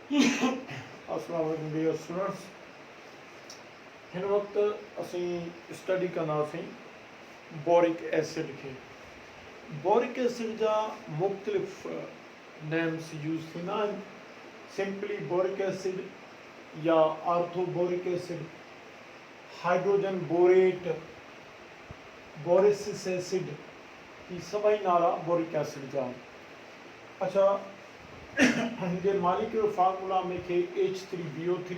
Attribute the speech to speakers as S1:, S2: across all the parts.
S1: अस्सलाम वालेकुम dear students. हिन वक्त असीं स्टडी कंदासीं बोरिक एसिड खे। बोरिक एसिड जा मुख़्तलिफ़ नेम्स यूज़ थींदा आहिनि। सिंपली बोरिक एसिड या आर्थोबोरिक एसिड, हाइड्रोजन बोरेट, बोरिसिस एसिड, ही सभई नाला बोरिक एसिड जा आहिनि। अच्छा, हिनजे मालिक्यूलर फार्मूला में खे H3BO3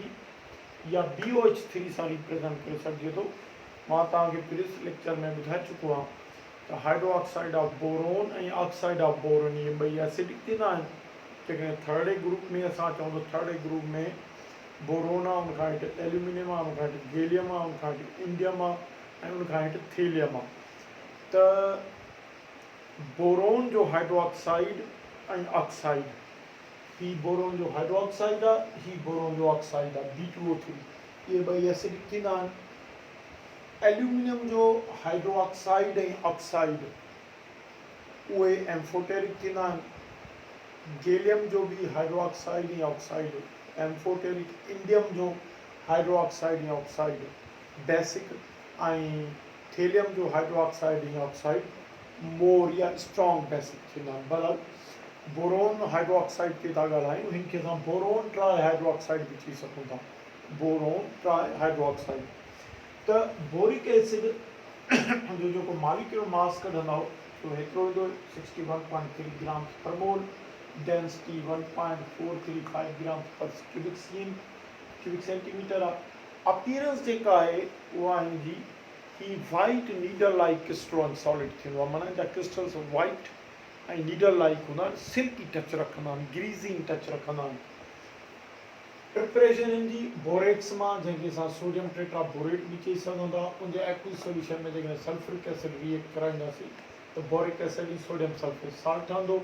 S1: या BOH3 सां रिप्रेज़ेंट करे सघिजे थो। मां तव्हांखे प्रीवियस लेक्चर में ॿुधाए चुको आहियां त हाइड्रो ऑक्साइड ऑफ बोरोन ऐं ऑक्साइड ऑफ बोरोन इहे ॿई एसिडिक थींदा आहिनि। जेकॾहिं थर्ड ए ग्रुप में असां चऊं त थर्ड ए ग्रुप में बोरोन आहे, उनखां हेठि एल्यूमिनियम आहे, उनखां हेठि गैलियम आहे, उनखां हेठि इंडियम आहे ऐं उनखां हेठि थीलियम आहे। त बोरोन जो हाइड्रो ऑक्साइड ऐं ऑक्साइड, ही बोरोन जो हाइड्रो ऑक्साइड आहे, ही बोरोन जो ऑक्साइड आहे B2O3, इहे ॿई एसिडिक थींदा आहिनि। एल्यूमिनियम जो हाइड्रो ऑक्साइड ऐं ऑक्साइड उहे एम्फोटेरिक थींदा आहिनि। गैलियम जो भी हाइड्रो ऑक्साइड ऐं ऑक्साइड एम्फोटेरिक, इंडियम जो हाइड्रो ऑक्साइड ऐं ऑक्साइड बेसिक ऐं थेलियम जो हाइड्रो ऑक्साइड ऐं ऑक्साइड मोर या स्ट्रॉन्ग बेसिक थींदा आहिनि। बहरहाल बोरोन हाइड्रो ऑक्साइड खे था ॻाल्हायूं, हिन खे असां बोरोन ट्राई हाइड्रो ऑक्साइड बि चई सघूं था। Boron try hydro oxide. त बोरिक एसिड जो जेको मालिक्यूलर मास कढंदव तो हेतिरो ईंदो 61.3 ग्राम पर मोल, डेंसिटी 1.435 ग्राम पर क्यूबिक सेंटीमीटर आहे। अपीयरेंस जेका आहे उहा हिनजी ही white needle like crystal solid थींदो आहे। माना जा क्रिस्टल्स वाइट ऐं नीडल लाइक हूंदा आहिनि, सिल्की टच रखंदा आहिनि, ग्रीज़िंग टच रखंदा आहिनि। प्रिपरेशन हिनजी बोरेट्स मां, जंहिंखे असां सोडियम टेट्राबोरेट बि चई सघूं था। उनजे एक्विस सोल्यूशन में जेकॾहिं सल्फ्यूरिक एसिड रिएक्ट कराईंदासीं त बोरिक एसिड ई सोडियम सल्फेट साल्ट ठहंदो।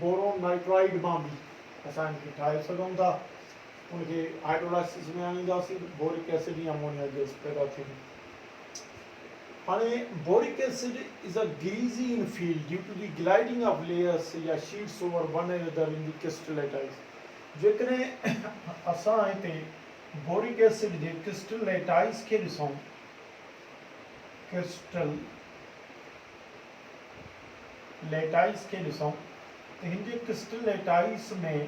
S1: बोरोन नाइट्राइड मां बि असां हिनखे ठाहे सघूं था। उनखे हाइड्रोलाइसिस में आणींदासीं त बोरिक एसिड या अमोनिया गैस पैदा थींदी। हाणे boric acid is a greasy in field due to the gliding of layers या sheets over one another in the crystallize. जेकॾहिं असां हिते बोरिक एसिड जे क्रिस्टलेटाइज खे ॾिसूं, क्रिस्टलेटाइज खे ॾिसूं त हिन जे क्रिस्टलेटाइज में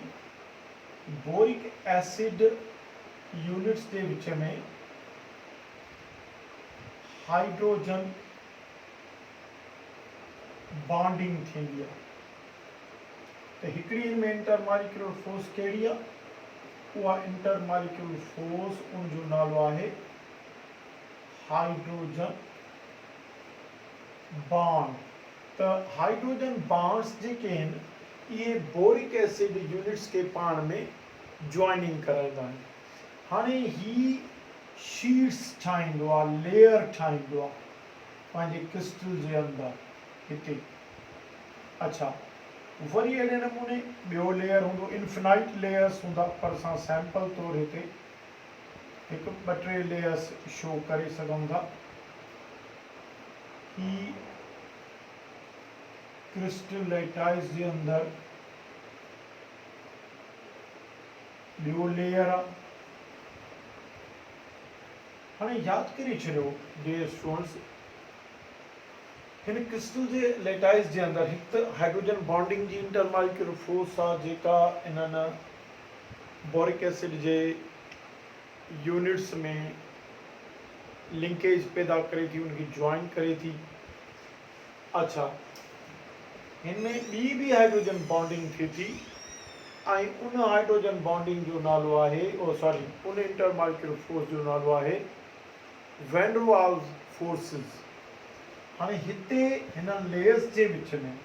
S1: बोरिक एसिड यूनिट्स जे विच में हाइड्रोजन बॉन्डिंग थींदी आहे। त हिकिड़ी हिन में इंटरमॉलिक्यूलर फोर्स कहिड़ी आहे? उहा इंटरमॉलिक्यूलर फोर्स, उनजो नालो आहे हाइड्रोजन बॉन्ड। त हाइड्रोजन बॉन्ड्स जेके आहिनि इहे बोरिक एसिड यूनिट्स के पाण में जॉइनिंग कराईंदा आहिनि। हाणे ही शीट्स ठाहींदो आहे, लेयर ठाहींदो आहे पंहिंजे क्रिस्टल जे अंदरि हिते। अच्छा, वरी अहिड़े नमूने ॿियो लेयर हूंदो, इन्फिनाइट लेयर्स हूंदा, पर असां सैंपल तौरु हिते हिकु ॿ टे लेयर्स शो करे सघूं था। ही क्रिस्टलेटाइज जे अंदरि ॿियो लेयर आहे। हाणे यादि करे छॾियो डियर स्टूडेंट्स, हिन क्रिस्टल जे लेटाइज जे अंदरि हिकु त हाइड्रोजन बॉन्डिंग जी इंटरमॉलिक्यूलर फोर्स आहे जेका इन्हनि बोरिक एसिड जे यूनिट्स में लिंकेज पैदा करे थी, उनखे ज्वाइन करे थी। अच्छा, हिन में ॿी बि हाइड्रोजन बॉन्डिंग थिए थी ऐं उन हाइड्रोजन बॉन्डिंग जो नालो आहे, उन इंटरमॉलिक्यूलर फोर्स जो नालो आहे वैन डर वाल्स फोर्सिस। हाणे हिते हिन लेयर्स जे विच में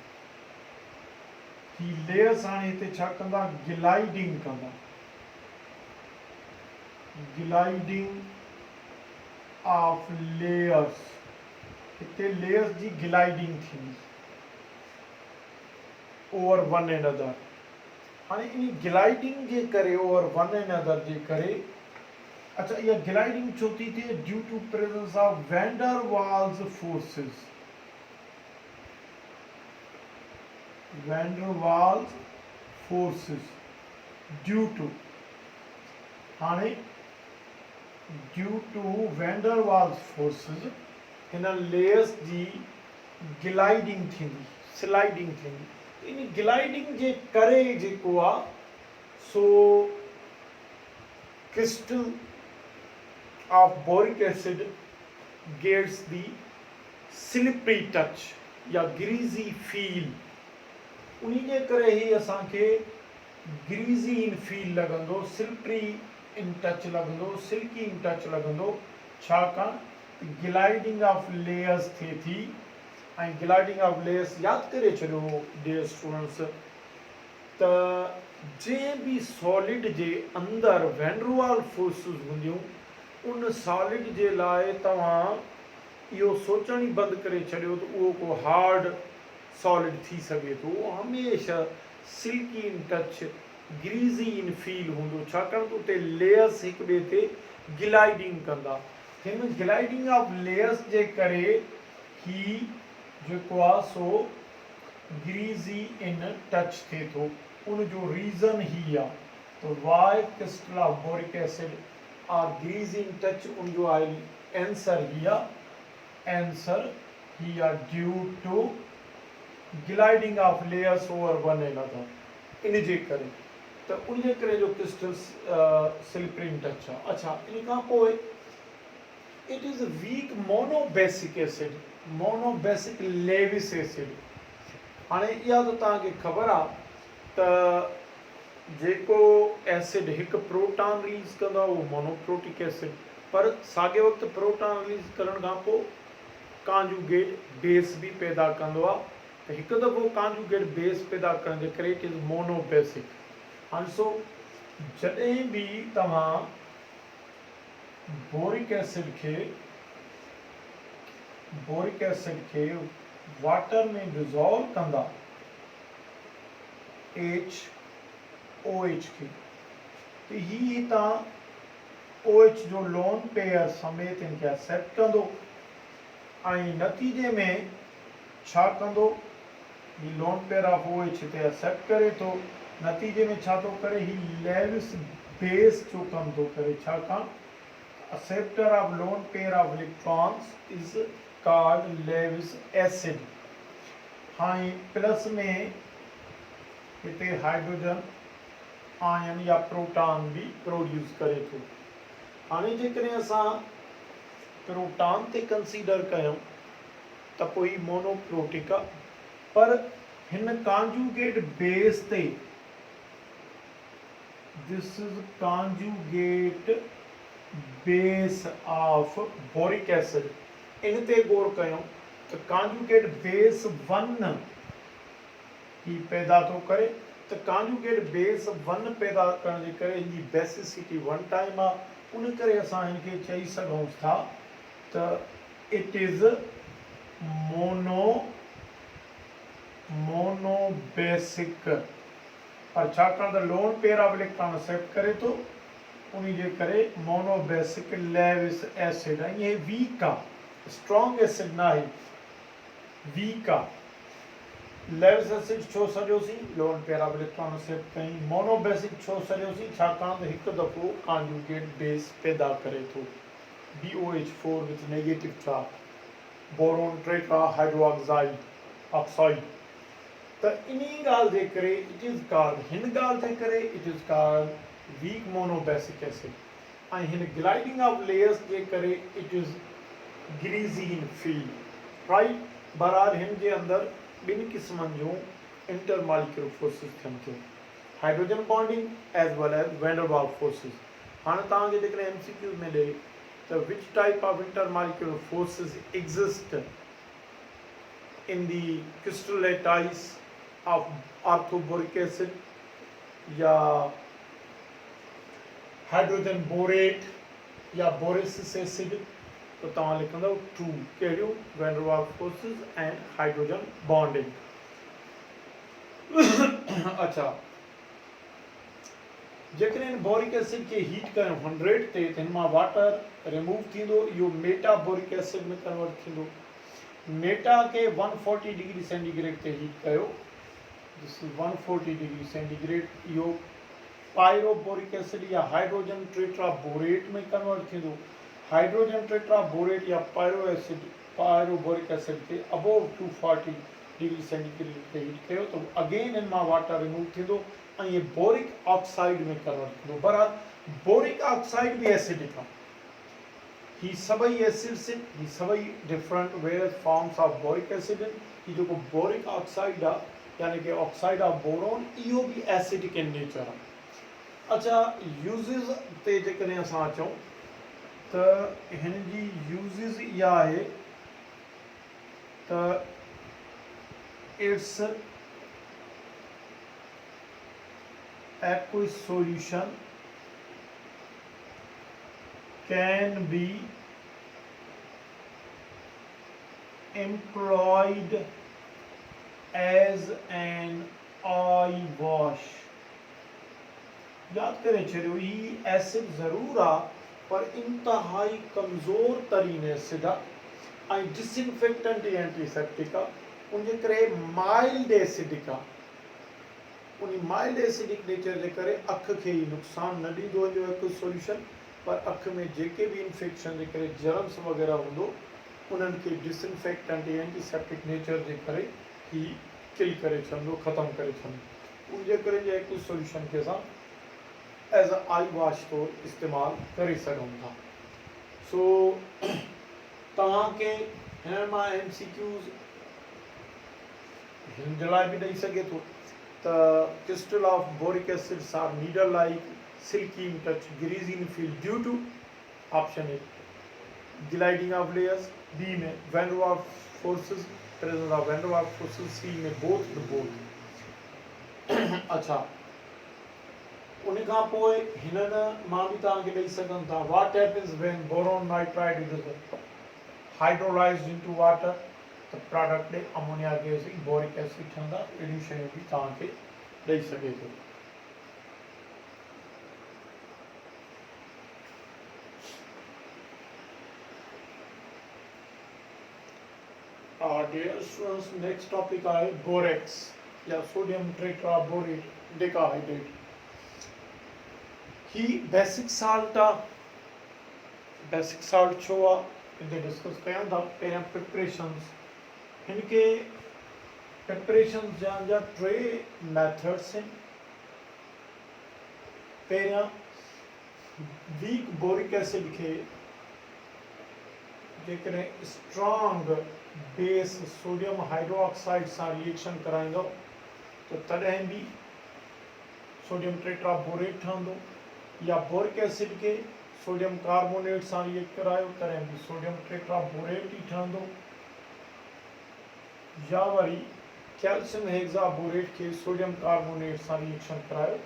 S1: ही लेयर्स हाणे हिते छा कंदा? ग्लाइडिंग कंदा। ग्लाइडिंग ऑफ लेयर्स, हिते लेयर्स जी ग्लाइडिंग थींदी ओवर वन एनदर। हाणे इन ग्लाइडिंग जे करे, ओवर वन एनदर जे करे, अच्छा, इहा ग्लाइडिंग छो थी थिए? Due to presence of van der Waals forces. Van der Waals forces due to हाणे due to van der Waals forces हिन लेयर्स जी ग्लाइडिंग थींदी, स्लाइडिंग थींदी। इन ग्लाइडिंग जे करे जेको आहे सो crystal of boric acid gets the slippery touch या ग्रीज़ी फील। उन जे करे ही असांखे ग्रीज़ी इन फील लॻंदो, स्लिपरी इन टच लॻंदो, सिल्की इन टच लॻंदो, छाकाणि ग्लाइडिंग ऑफ लेयर्स थिए थी। ऐं ग्लाइडिंग ऑफ लेयर्स यादि करे छॾियो डियर स्टूडेंट्स त जंहिं बि सॉलिड जे अंदरि वैंडरवाल फोर्सिस हूंदियूं उन सॉलिड जे लाइ तव्हां इहो सोचण ई बंदि करे छॾियो त उहो को हार्ड सॉलिड थी सघे थो। उहो हमेशह silkie in touch, greasy in feel हूंदो, छाकाणि त उते लेयर्स हिक ॿिए ते ग्लाइडिंग कंदा। हिन ग्लाइडिंग ऑफ लेयर्स जे करे ही जेको आहे सो ग्रीज़ी इन टच थिए थो। उन जो रीज़न ही आहे त why crystal of boric acid are greasy in touch. उन जो आहे आंसर ही आहे, आंसर ही आहे due to gliding of layers over one another. इन जे करे त उन जे करे जो क्रिस्टल स्लिपरी इन टच आहे। अच्छा, इन खां पोइ it is weak monobasic acid, monobasic lewis acid. हाणे इहा त तव्हांखे ख़बर आहे त जेको एसिड हिकु प्रोटॉन रिलीज़ कंदो आहे उहो मोनोप्रोटिक एसिड, पर साॻे वक़्तु प्रोटॉन रिलीज़ करण खां पोइ कॉन्जुगेट बेस बि पैदा कंदो आहे। त हिकु दफ़ो कॉन्जुगेट बेस पैदा करण जे करे इट इज़ मोनोबेसिक। हाणे सो जॾहिं बि तव्हां बोरिक एसिड खे वाटर में डिज़ोल्व कंदा OH खे, त ही तव्हां OH जो लोन पेयर समेत इनखे एक्सेप्ट कंदो ऐं नतीजे में छा कंदो, ही लोन पेयर ऑफ OH हिते एक्सेप्ट करे थो, नतीजे में छा थो करे, ही लेविस बेस जो कमु थो करे, छाकाणि acceptor of lone pair of electrons is called Lewis acid। हाँ, प्लस में हिते हाइड्रोजन आयन या प्रोटॉन भी प्रोड्यूस करे थो। हाणे जेकॾहिं असां प्रोटॉन ते कंसीडर कयूं त पोइ ही मोनोप्रोटिक आहे, पर हिन कॉन्जुगेट बेस ते, this is conjugate base of boric acid, इन ते गौर कयूं त कॉन्जुगेट बेस 1 ही पैदा थो करे। त कॉन्जुगेट बेस 1 पैदा करण जे करे हिनजी बेसिसिटी 1 टाइम आहे। उन करे असां हिनखे चई सघूं था त इट इज़ मोनोबेसिक, पर छाकाणि त lone pair of electron accept करे थो उन जे करे मोनोबेसिक लेविस एसिड आहे। ये वीक आहे, स्ट्रॉन्ग एसिड ना है, वीक आहे। लेविस एसिड छो सॾियोसीं, lone pair of electron accept कई। मोनोबेसिक छो सॾियोसीं, छाकाणि त हिकु दफ़ो कॉन्जुगेट बेस पैदा करे थो, BOH4 with negative charge, boron tetra hydroxide oxide. त इन ॻाल्हि जे करे इट इज़ कॉल्ड, हिन ॻाल्हि जे करे it is called weak monobasic acid. ऐं हिन ग्लाइडिंग ऑफ लेयर्स जे करे it is greasy in feel, right. बहरहाल हिन जे अंदरि ॿिनि क़िस्मनि जूं इंटरमॉलिक्यूलर फोर्सिस थियनि थियूं, hydrogen bonding as well as van der Waals forces. हाणे तव्हांखे जेकॾहिं MCQ में ॾे त which type of intermolecular forces exist in the crystal lattice of orthoboric acid या हाइड्रोजन बोरेट या बोरेसिस एसिड, तो तव्हां लिखंदव 2 कहिड़ियूं, van der Waals forces and hydrogen bonding. अच्छा, जेकॾहिं बोरिक एसिड खे हीट कयूं 100 ते त हिन मां वाटर रिमूव थींदो, इहो मेटाबोरिक एसिड में कन्वर्ट थींदो। मेटा खे 140 डिग्री सेंटीग्रेड ते हीट कयो, दिस इज 140 डिग्री सेंटीग्रेड, इहो पायरोबोरिक एसिड या हाइड्रोजन टेट्राबोरेट में कन्वर्ट थींदो। हाइड्रोजन टेट्राबोरेट या पायरोबोरिक एसिड के अबोव 240 डिग्री सेंटीग्रेड ते हीट कयो तो अगेन इन मां वाटर रिमूव थींदो ऐं ये बोरिक ऑक्साइड में कन्वर्ट थींदो। बहरहाल बोरिक ऑक्साइड भी एसिडिक आहे। ही सभई एसिड्स आहिनि, ही सभई different various forms of boric acid आहिनि। ही जेको बोरिक ऑक्साइड आहे यानी कि ऑक्साइड ऑफ बोरोन इहो भी एसिडिक इन नेचर आहे। अच्छा, यूज़िस ते जेकॾहिं असां अचूं त हिन जी यूज़िस इहा आहे त it's aqueous solution can be employed as an eye wash। याद करें छो ही एसिड ज़रूर आ पर इंतहाई कमज़ोर तरीन एसिड आ ऐं डिसइंफेक्टेंट ऐं एंटीसेप्टिक आ। उनजे करे माइल्ड एसिडिक आ। उन माइल्ड एसिडिक नेचर जे करे अख खे ही नुक़सान न ॾींदो जो हिकु सॉल्यूशन, पर अख में जेके भी इन्फेक्शन जे करे जर्म्स वग़ैरह हूंदो उन्हनि खे डिसइंफेक्टेंट ऐं एंटीसेप्टिक नेचर जे करे ही किल करे छॾंदो, ख़तमु करे छॾंदो। उनजे करे जे हिकु सॉल्यूशन खे असां एज अ आई वॉश तौरु इस्तेमालु करे सघूं था। सो तव्हांखे हिन मां MCQs हिन जे लाइ बि ॾेई सघे थो। The crystal of boric acids are needle-like, silky in touch, greasy in feel due to option A gliding of layers, B में van der Waals forces, presence of van der Waals forces, C में both the both। अच्छा, उन खां पोइ हिननि मां बि तव्हांखे ॾेई सघनि था what happens when boron nitride is hydrolyzed into water, त product ammonia gas boric acid ठहंदा। अहिड़ियूं शयूं बि तव्हांखे ॾेई सघे थो। डियर स्टूडेंट्स, नेक्स्ट टॉपिक आहे बोरेक्स या सोडियम टेट्राबोरेट डिकाहाइड्रेट। ही बेसिक साल्ट आहे। बेसिक साल्ट छो आहे हिते डिस्कस कयूं था। पहिरियां प्रिपरेशंस, इनके प्रिपरेशन जा टे मेथड्स आहिनि। पहिरियां वीक बोरिक एसिड खे जेकॾहिं स्ट्रॉन्ग बेस सोडियम हाइड्रोक्साइड सां रिएक्शन कराईंदो त तॾहिं बि सोडियम टेट्राबोरेट ठहंदो, या बोरिक एसिड के सोडियम कार्बोनेट सां रिएक्ट करायो तॾहिं बि सोडियम टेट्राबोरेट ही ठहंदो, या वरी कैल्शियम हेक्साबोरेट के सोडियम कार्बोनेट सां रिएक्शन करायो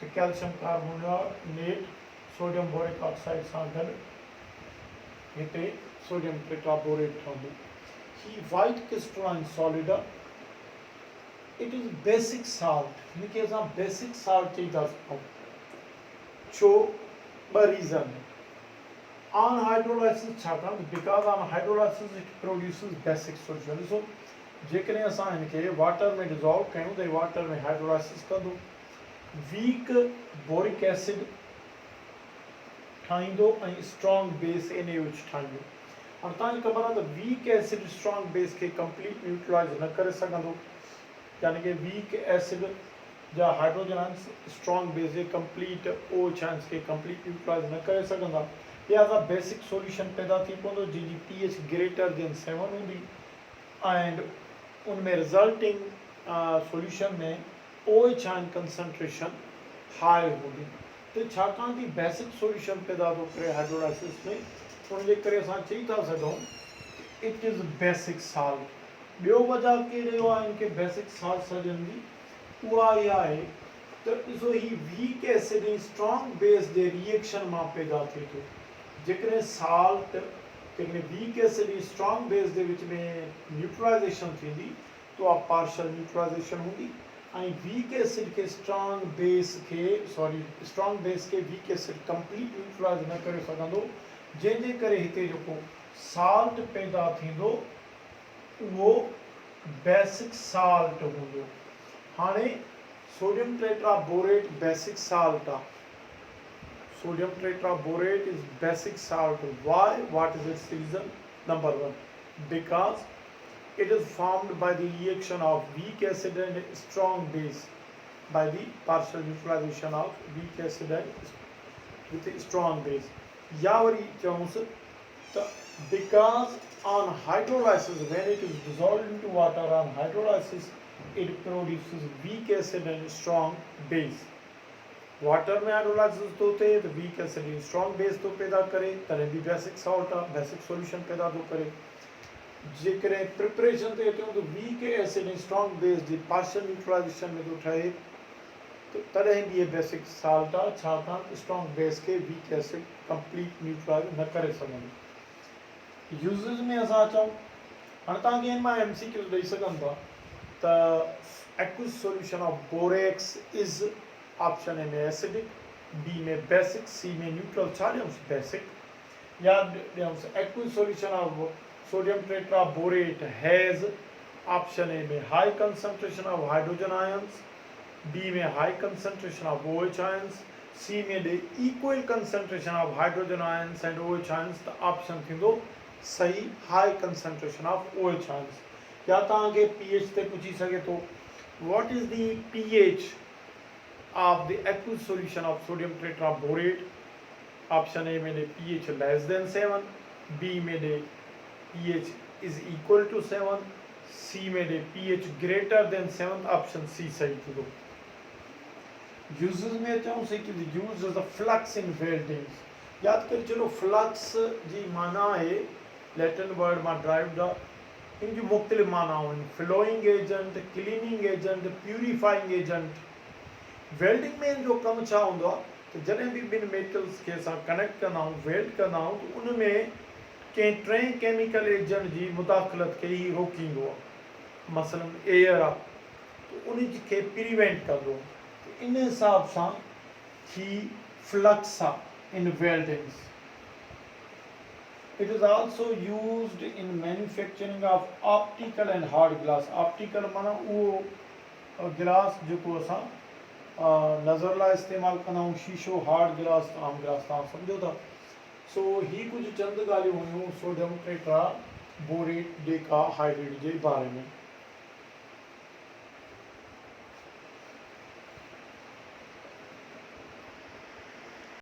S1: तो calcium carbonate sodium boric oxide सां गॾु हिते सोडियम टेट्राबोरेट ठहंदो। ही वाइट क्रिस्टलाइन सॉलिड आहे। It is basic salt. हिनखे असां बेसिक साल्ट चई था सघूं। छो? ॿ रीज़न। ऑन हाइड्रोलाइसिस छाकाणि because on hydrolysis it produces basic solution. ॾिसो, जेकॾहिं असां हिनखे वाटर में डिज़ोल्व कयूं त वाटर में हाइड्रोलाइसिस कंदो, वीक बोरिक एसिड ठाहींदो ऐं स्ट्रॉन्ग बेस NaOH ठाहींदो। हाणे तव्हांखे ख़बर आहे त वीक एसिड स्ट्रॉन्ग बेस खे कंप्लीट न्यूट्रलाइज़ न करे सघंदो, यानी कि वीक एसिड जा हाइड्रोजन आयन्स स्ट्रॉन्ग बेस जे कंप्लीट OH आयन्स खे कंप्लीट न्यूट्रलाइज़ न करे सघंदा। लिहाज़ा बेसिक सॉल्यूशन पैदा थी पवंदो जंहिंजी pH ग्रेटर देन 7 हूंदी एंड उनमें रिजल्टिंग सॉल्यूशन में OH आयन कंसंट्रेशन हाई हूंदी। तो छाकाणि थी बेसिक सॉल्यूशन पैदा थो करे हाइड्रोलाइसिस में, उनजे करे असां चई था सघूं इट इज़ बेसिक साल्ट। ॿियो वजह कहिड़ो आहे इनके बेसिक साल्ट सॾनि जी? उहा इहा आहे त ॾिसो ही वीक एसिड स्ट्रॉन्ग बेस जे रिएक्शन मां पैदा थिए थो। जेकॾहिं साल्ट जेकॾहिं वीक एसिड स्ट्रॉन्ग बेस जे विच में न्यूट्रलाइजेशन थींदी तो आहे पार्शल न्यूट्रलाइजेशन हूंदी ऐं वीक एसिड के स्ट्रॉन्ग बेस के वीक एसिड कंप्लीट न्यूट्रलाइज न करे सघंदो, जंहिंजे करे हिते जेको साल्ट पैदा थींदो उहो बेसिक साल्ट हूंदो। हाणे Sodium tetraborate basic salt. Sodium tetraborate is basic salt. Why? What is its reason? Number one, because it is formed by the reaction of weak acid and strong base, by the partial neutralization of weak acid and with a strong base. Yavari Jones, because on hydrolysis, when it is dissolved into water on hydrolysis, it produces weak acid and strong base. Water में hydrolysis तो होते हैं तो weak acid strong base तो पैदा करे तरे भी basic salt basic solution पैदा तो करे जेकरे प्रिपरेशन ते तो वीक एसिड स्ट्रॉन्ग बेस जी पार्शियल न्यूट्रलाइजेशन में तो ठहे तो तॾहिं भी ये बेसिक सॉल्ट छाकाणि स्ट्रॉन्ग बेस के वीक एसिड कंप्लीट न्यूट्रलाइज न करे सघंदी यूज़ेस में असां अचूं हाणे तव्हांखे हिन मां MCQ ॾेई सघनि था त aqueous solution of borax is option A में एसिडिक, बी में बेसिक, सी में न्यूट्रल छा ॾियूंसि बेसिक या ॾियूंसि aqueous solution of sodium tetraborate has option A में high concentration of hydrogen ions, B में high concentration of OH ions, C में ॾे equal concentration of hydrogen ions and OH ions त ऑप्शन थींदो सही high concentration of OH ions या तव्हांखे pH ते पुछी सघे थो what is the pH of the aqueous solution of sodium tetraborate. Option A में pH less than 7, B में pH is equal to 7, C में pH greater than 7. Option C सही थी. Uses में अचूं से कि use as a flux in weldings. याद कर चलो flux जी माना है Latin word मां derived आहे इन जी मुख्तलिफ माना आहिनि flowing agent, cleaning agent, purifying agent. Welding में जो कम छा होंदो आहे त जॾहिं बि ॿिनि मेटल्स खे असां कनेक्ट कंदा आहियूं वेल्ड कंदा आहियूं त उन में कंहिं टे केमिकल एजेंट जी मुदाख़लत खे ई रोकींदो आहे मसलन एयर आहे त उन खे प्रिवेंट कंदो त इन हिसाब सां ही फ्लक्स आहे इन weldings it is also used in manufacturing of optical and hard glass optical माना उहो गिलास जेको असां नज़र लाइ इस्तेमालु कंदा आहियूं शीशो हार्ड गिलास आम गिलास तव्हां सम्झो था सो ही कुझु चंद ॻाल्हियूं हुयूं सोडियम टेट्राबोरेट डेकाहाइड्रेट जे बारे में